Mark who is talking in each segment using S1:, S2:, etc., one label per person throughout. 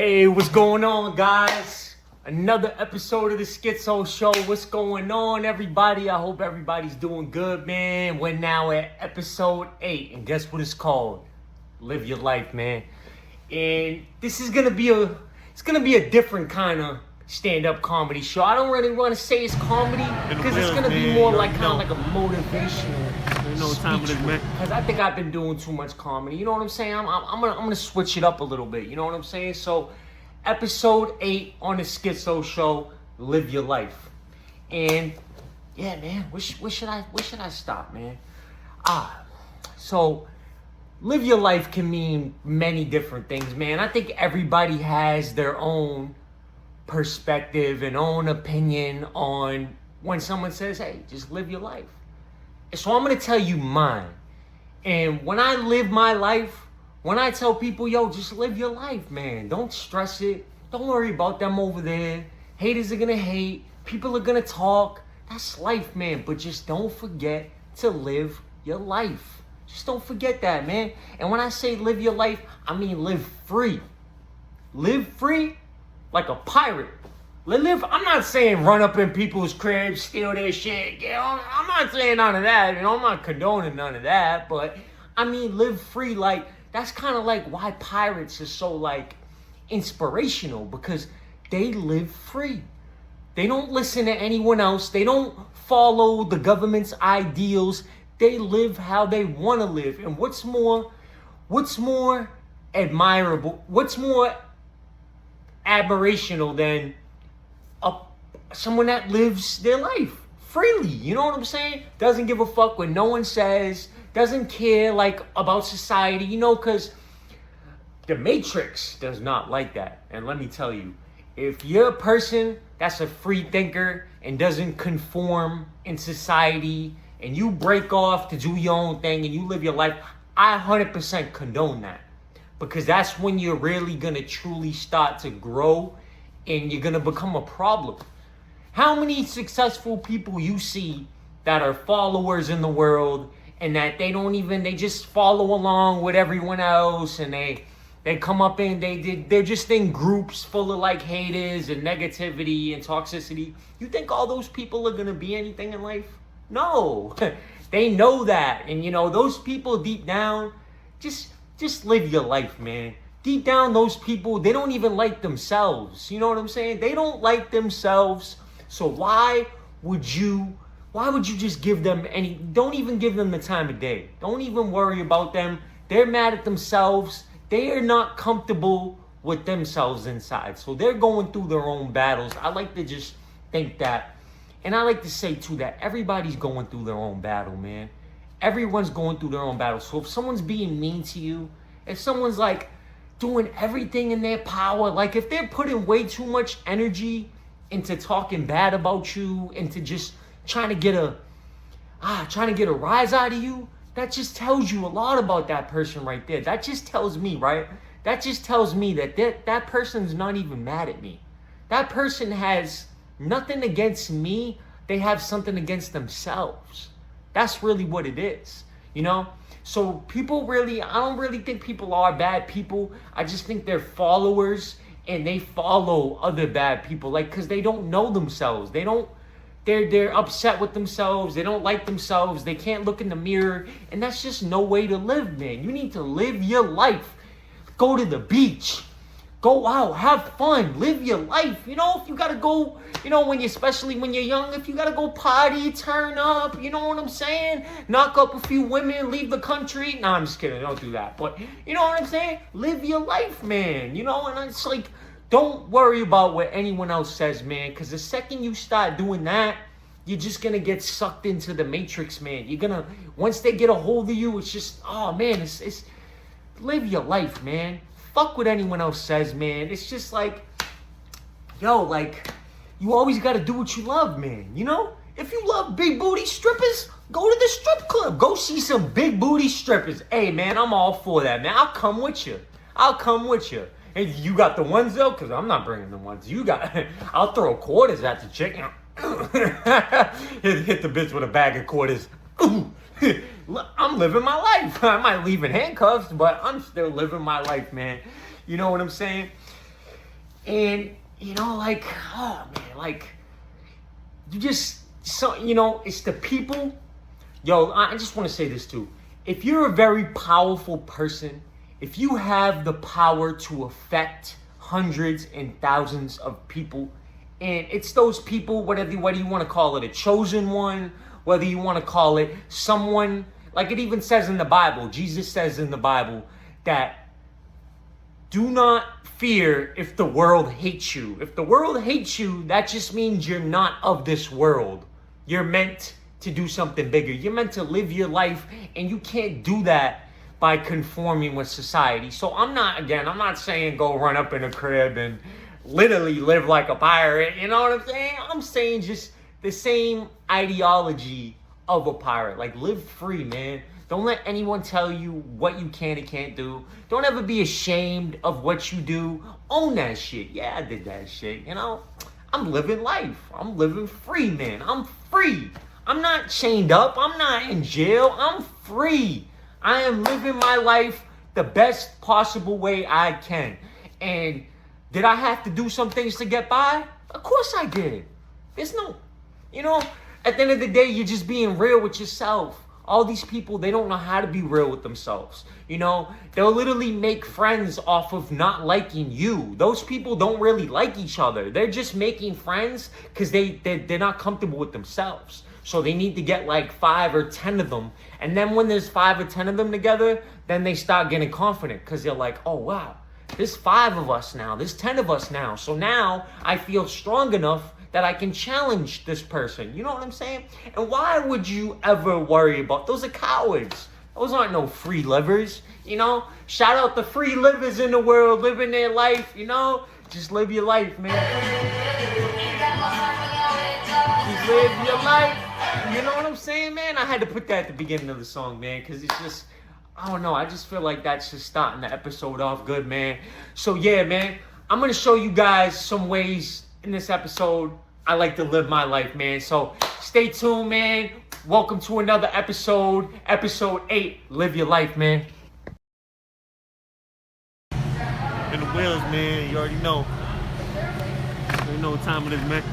S1: Hey, what's going on, guys? Another episode of the Schizo Show. What's going on, everybody? I hope everybody's doing good, man. We're now at episode 8, and guess what it's called? Live Your Life, man. And this is gonna be a different kind of stand-up comedy show. I don't really want to say it's comedy because it's gonna be more like kind of like a motivational. Because I think I've been doing too much comedy. You know what I'm saying? I'm gonna switch it up a little bit. You know what I'm saying? So, episode 8 on the Schizo Show, Live Your Life. And yeah, man, where should I stop, man? So live your life can mean many different things, man. I think everybody has their own perspective and own opinion on when someone says, hey, just live your life. So I'm going to tell you mine. And when I live my life, when I tell people, yo, just live your life, man. Don't stress it. Don't worry about them over there. Haters are going to hate. People are going to talk. That's life, man. But just don't forget to live your life. Just don't forget that, man. And when I say live your life, I mean live free. Live free like a pirate. I'm not saying run up in people's cribs, steal their shit. You know, I'm not saying none of that. You know, I'm not condoning none of that. But I mean, live free. Like, that's kind of like why pirates are so like inspirational, because they live free. They don't listen to anyone else. They don't follow the government's ideals. They live how they want to live. And what's more admirable? What's more admirational than someone that lives their life freely? You know what I'm saying? Doesn't give a fuck what no one says. Doesn't care like about society, you know, because the Matrix does not like that. And let me tell you, if you're a person that's a free thinker and doesn't conform in society, and you break off to do your own thing and you live your life, I 100% condone that. Because that's when you're really going to truly start to grow and you're going to become a problem. How many successful people you see that are followers in the world and that they just follow along with everyone else, and they come up and they're just in groups full of like haters and negativity and toxicity. You think all those people are going to be anything in life? No. They know that. And you know, those people deep down, just live your life, man. Deep down, those people, they don't even like themselves. You know what I'm saying? They don't like themselves. So why would you just give them don't even give them the time of day. Don't even worry about them. They're mad at themselves. They are not comfortable with themselves inside. So they're going through their own battles. I like to just think that. And I like to say too that everybody's going through their own battle, man. Everyone's going through their own battle. So if someone's being mean to you, if someone's like doing everything in their power, like if they're putting way too much energy into talking bad about you, into just trying to get a rise out of you, that just tells you a lot about that person right there. That just tells me, right? That just tells me that person's not even mad at me. That person has nothing against me. They have something against themselves. That's really what it is, you know? So I don't really think people are bad people. I just think they're followers and they follow other bad people, like, because they don't know themselves. They're upset with themselves. They don't like themselves. They can't look in the mirror. And that's just no way to live, man. You need to live your life. Go to the beach. Go out, have fun, live your life. You know, if you gotta go, you know, especially when you're young, if you gotta go party, turn up, you know what I'm saying? Knock up a few women, leave the country. Nah, I'm just kidding, don't do that. But you know what I'm saying? Live your life, man. You know, and it's like, don't worry about what anyone else says, man. Because the second you start doing that, you're just gonna get sucked into the Matrix, man. Once they get a hold of you, it's just, oh man, it's live your life, man. Fuck what anyone else says, man. It's just like, yo, like, you always got to do what you love, man. You know? If you love big booty strippers, go to the strip club. Go see some big booty strippers. Hey, man, I'm all for that, man. I'll come with you. And you got the ones, though? Because I'm not bringing the ones. I'll throw quarters at the chick. Hit the bitch with a bag of quarters. I'm living my life. I might leave in handcuffs, but I'm still living my life, man. You know what I'm saying? And, like, oh, man, like, it's the people. Yo, I just want to say this too. If you're a very powerful person, if you have the power to affect hundreds and thousands of people, and it's those people, whether you want to call it a chosen one, whether you want to call it someone, like it even says in the Bible, Jesus says in the Bible that do not fear if the world hates you. If the world hates you, that just means you're not of this world. You're meant to do something bigger. You're meant to live your life, and you can't do that by conforming with society. So I'm not saying go run up in a crib and literally live like a pirate. You know what I'm saying? I'm saying just the same ideology of a pirate. Like, live free, man. Don't let anyone tell you what you can and can't do. Don't ever be ashamed of what you do. Own that shit. Yeah, I did that shit, I'm living life. I'm living free, man. I'm free. I'm not chained up. I'm not in jail. I'm free. I am living my life the best possible way I can. And did I have to do some things to get by? Of course I did. There's no, at the end of the day, you're just being real with yourself. All these people, they don't know how to be real with themselves. They'll literally make friends off of not liking you. Those people don't really like each other. They're just making friends because they're not comfortable with themselves. So they need to get like 5 or 10 of them. And then when there's 5 or 10 of them together, then they start getting confident because they're like, oh, wow, there's 5 of us now. There's 10 of us now. So now I feel strong enough that I can challenge this person. You know what I'm saying? And why would you ever worry about? Those are cowards. Those aren't no free livers. Shout out the free livers in the world living their life. Just live your life, man. Just live your life. You know what I'm saying, man? I had to put that at the beginning of the song, man, because it's just, I don't know. I just feel like that's just starting the episode off good, man. So yeah, man, I'm going to show you guys some ways in this episode I like to live my life, man. So stay tuned, man. Welcome to another episode 8. Live your life, man. In the wheels, man. You already know. You know what time it is, man.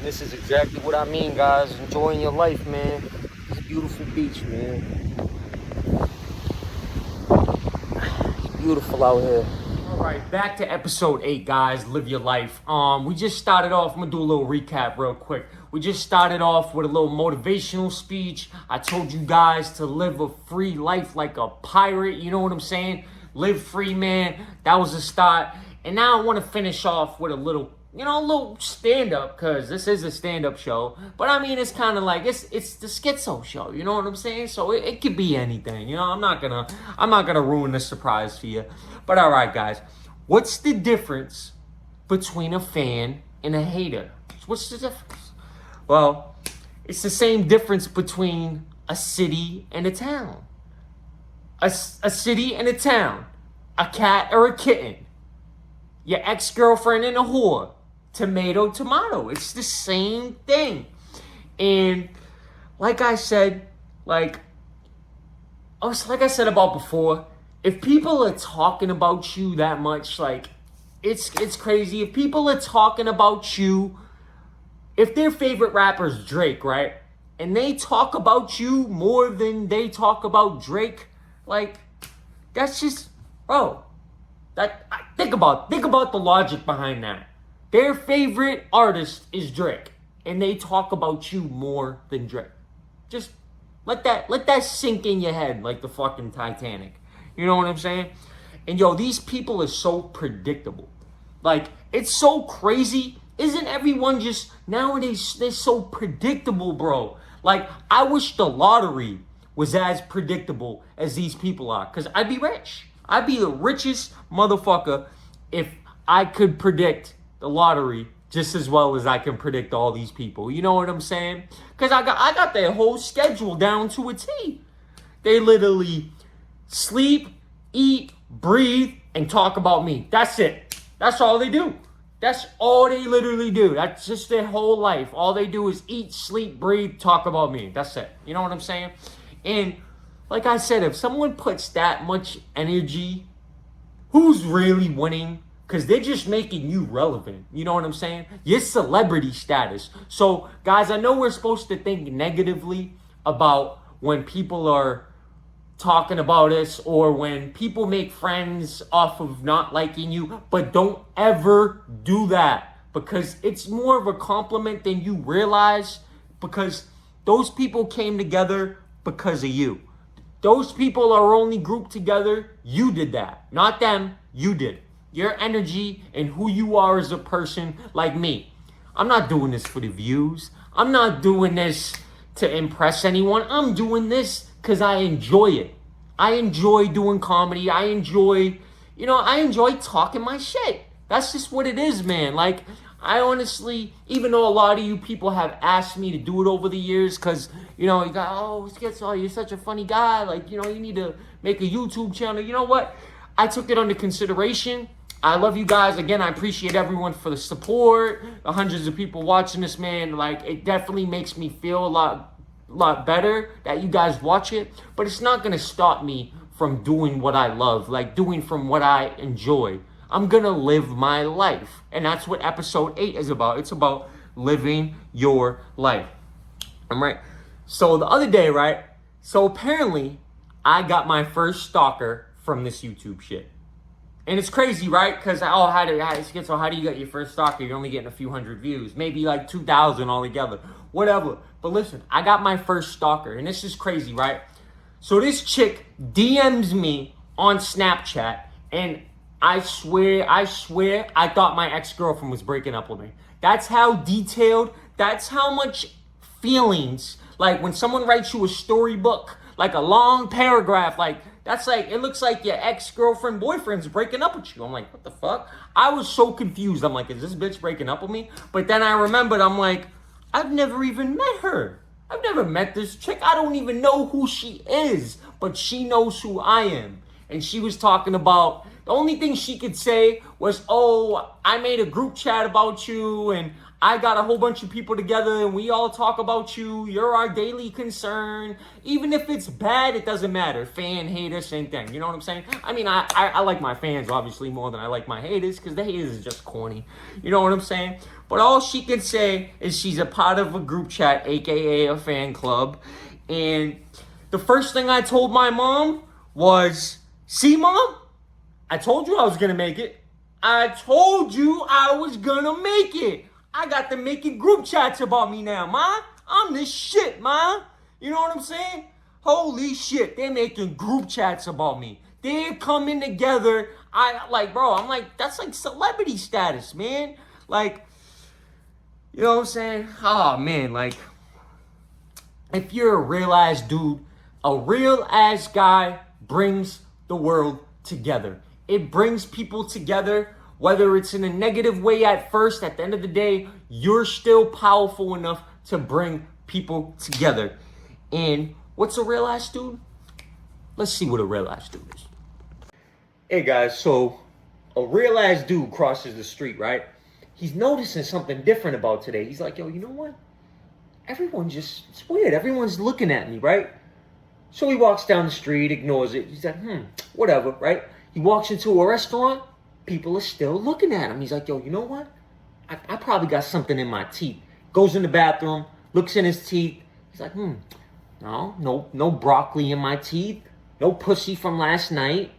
S1: This is exactly what I mean, guys. Enjoying your life, man. It's a beautiful beach, man. It's beautiful out here. Alright, back to episode 8, guys. Live your life. We just started off, I'm gonna do a little recap real quick. We just started off with a little motivational speech. I told you guys to live a free life like a pirate, you know what I'm saying? Live free, man. That was the start. And now I want to finish off with a little stand-up, because this is a stand-up show. But I mean, it's kind of like, it's the schizo show, you know what I'm saying? So it could be anything, I'm not gonna ruin the surprise for you. But all right, guys, what's the difference between a fan and a hater? What's the difference? Well, it's the same difference between a city and a town. A city and a town. A cat or a kitten. Your ex-girlfriend and a whore. Tomato, tomato. It's the same thing. And like I said about before, if people are talking about you that much, like, it's crazy. If people are talking about you, if their favorite rapper is Drake, right? And they talk about you more than they talk about Drake, like, that's just, bro, think about the logic behind that. Their favorite artist is Drake, and they talk about you more than Drake. Just let that sink in your head like the fucking Titanic. You know what I'm saying? And yo, these people are so predictable. Like, it's so crazy. Isn't everyone just, nowadays, they're so predictable, bro. Like, I wish the lottery was as predictable as these people are, because I'd be rich. I'd be the richest motherfucker if I could predict the lottery just as well as I can predict all these people. You know what I'm saying? Because I got their whole schedule down to a T. They literally sleep, eat, breathe, and talk about me. That's it. That's all they do. That's all they literally do. That's just their whole life. All they do is eat, sleep, breathe, talk about me. That's it. You know what I'm saying? And like I said, if someone puts that much energy who's really winning? Because they're just making you relevant. You know what I'm saying? Your celebrity status. So, guys, I know we're supposed to think negatively about when people are talking about us or when people make friends off of not liking you, but don't ever do that, because it's more of a compliment than you realize, because those people came together because of you. Those people are only grouped together. You did that. Not them. You did. Your energy and who you are as a person, like me. I'm not doing this for the views. I'm not doing this to impress anyone. I'm doing this because I enjoy it. I enjoy doing comedy. I enjoy talking my shit. That's just what it is, man. Like, I honestly, even though a lot of you people have asked me to do it over the years, because, you got, Schizo, you're such a funny guy. Like, you need to make a YouTube channel. You know what? I took it under consideration. I love you guys. Again, I appreciate everyone for the support. The hundreds of people watching this, man. Like, it definitely makes me feel a lot better that you guys watch it. But it's not going to stop me from doing what I love, like doing from what I enjoy. I'm going to live my life. And that's what episode 8 is about. It's about living your life. All right. So the other day, right? So apparently I got my first stalker from this YouTube shit. And it's crazy, right? Because, how do you get your first stalker? You're only getting a few hundred views. Maybe like 2,000 altogether. Whatever. But listen, I got my first stalker. And this is crazy, right? So this chick DMs me on Snapchat. And I swear, I thought my ex-girlfriend was breaking up with me. That's how detailed, that's how much feelings, like when someone writes you a storybook, like a long paragraph, like, that's like, it looks like your ex-girlfriend, boyfriend's breaking up with you. I'm like, what the fuck? I was so confused. I'm like, is this bitch breaking up with me? But then I remembered, I'm like, I've never even met her. I've never met this chick. I don't even know who she is, but she knows who I am. And she was talking about, the only thing she could say was, I made a group chat about you, and I got a whole bunch of people together, and we all talk about you. You're our daily concern. Even if it's bad, it doesn't matter. Fan, hater, same thing. You know what I'm saying? I mean, I like my fans, obviously, more than I like my haters, because the haters is just corny. You know what I'm saying? But all she can say is she's a part of a group chat, a.k.a. a fan club. And the first thing I told my mom was, see, Mom? I told you I was going to make it. I told you I was going to make it. I got them making group chats about me now, Ma. I'm this shit, Ma. You know what I'm saying? Holy shit. They're making group chats about me. They're coming together. I'm like, that's like celebrity status, man. Like, you know what I'm saying? Oh, man, like, if you're a real-ass dude, a real-ass guy brings the world together. It brings people together, whether it's in a negative way at first. At the end of the day, you're still powerful enough to bring people together. And what's a real ass dude? Let's see what a real ass dude is. Hey guys, so a real ass dude crosses the street, right? He's noticing something different about today. He's like, yo, you know what? It's weird. Everyone's looking at me, right? So he walks down the street, ignores it. He's like, whatever, right? He walks into a restaurant. People are still looking at him. He's like, yo, you know what? I probably got something in my teeth. Goes in the bathroom, looks in his teeth. He's like, no broccoli in my teeth. No pussy from last night.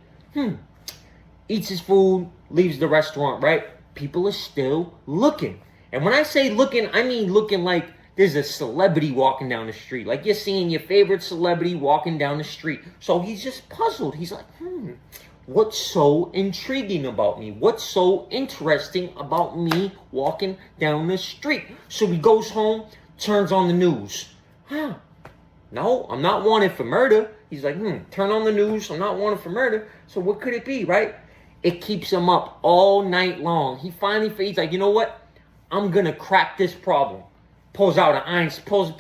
S1: Eats his food, leaves the restaurant, right? People are still looking. And when I say looking, I mean looking like there's a celebrity walking down the street. Like you're seeing your favorite celebrity walking down the street. So he's just puzzled. He's like, what's so intriguing about me? What's so interesting about me walking down the street? So he goes home, turns on the news. No, I'm not wanted for murder. He's like, turn on the news. I'm not wanted for murder. So what could it be, right? It keeps him up all night long. He's like, you know what? I'm going to crack this problem. Pulls out an Einstein,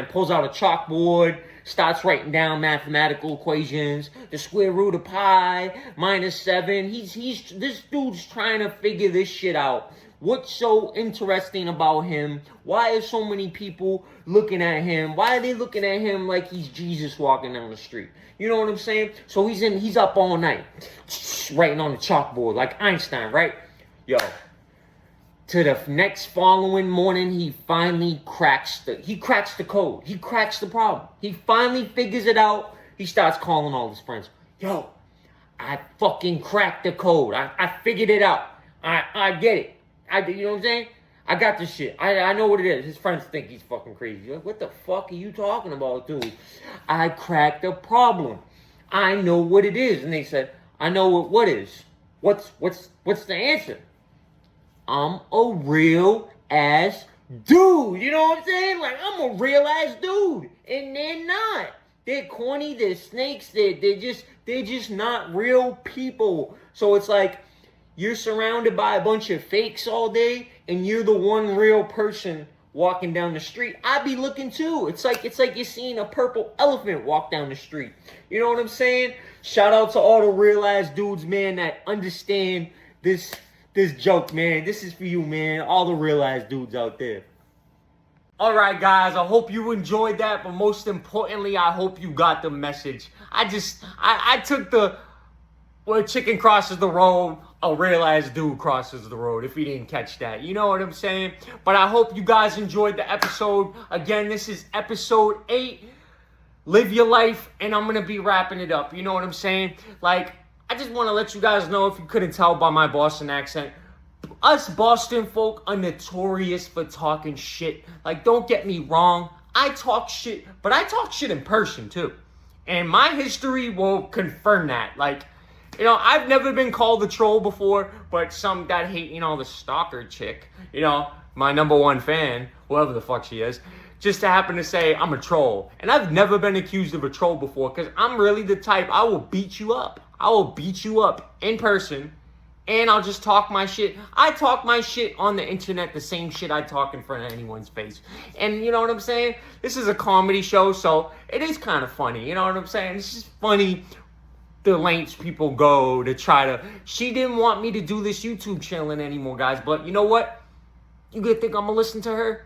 S1: pulls out a chalkboard, starts writing down mathematical equations, the square root of pi, -7. This dude's trying to figure this shit out. What's so interesting about him? Why are so many people looking at him? Why are they looking at him like he's Jesus walking down the street? You know what I'm saying? So he's up all night. writing on the chalkboard like Einstein, right? Yo. To the next following morning, he finally cracks the code. He cracks the problem. He finally figures it out. He starts calling all his friends. Yo, I fucking cracked the code. I figured it out. I get it. You know what I'm saying? I got this shit. I know what it is. His friends think he's fucking crazy. Like, what the fuck are you talking about, dude? I cracked the problem. I know what it is. And they said, I know what is. What's the answer? I'm a real ass dude. You know what I'm saying? Like, I'm a real ass dude. And they're not. They're corny, they're snakes, they're just not real people. So it's like you're surrounded by a bunch of fakes all day and you're the one real person walking down the street. I'd be looking too. It's like you're seeing a purple elephant walk down the street. You know what I'm saying? Shout out to all the real ass dudes, man, that understand this joke, man. This is for you, man. All the real ass dudes out there. All right, guys, I hope you enjoyed that, but most importantly, I hope you got the message. I took where chicken crosses the road, a real ass dude crosses the road, if you didn't catch that. You know what I'm saying? But I hope you guys enjoyed the episode. Again, this is episode 8, Live Your Life, and I'm going to be wrapping it up. You know what I'm saying? Like, I just want to let you guys know, if you couldn't tell by my Boston accent, us Boston folk are notorious for talking shit. Like, don't get me wrong. I talk shit, but I talk shit in person, too. And my history will confirm that. Like, you know, I've never been called a troll before, but some that hate, you know, the stalker chick, you know, my number one fan, whoever the fuck she is, just to happen to say I'm a troll. And I've never been accused of a troll before, because I'm really the type, I will beat you up. I will beat you up in person. And I'll just talk my shit. I talk my shit on the internet, the same shit I talk in front of anyone's face. And you know what I'm saying? This is a comedy show, so it is kind of funny. You know what I'm saying? It's just funny the lengths people go to try to... She didn't want me to do this YouTube channel anymore, guys. But you know what? You gonna think I'm gonna listen to her?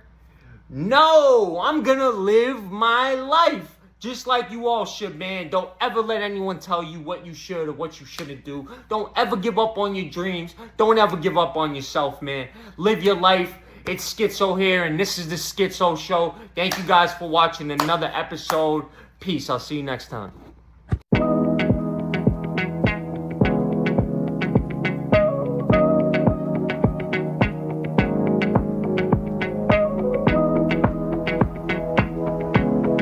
S1: No! I'm gonna live my life. Just like you all should, man. Don't ever let anyone tell you what you should or what you shouldn't do. Don't ever give up on your dreams. Don't ever give up on yourself, man. Live your life. It's Schizo here, and this is the Schizo Show. Thank you guys for watching another episode. Peace. I'll see you next time.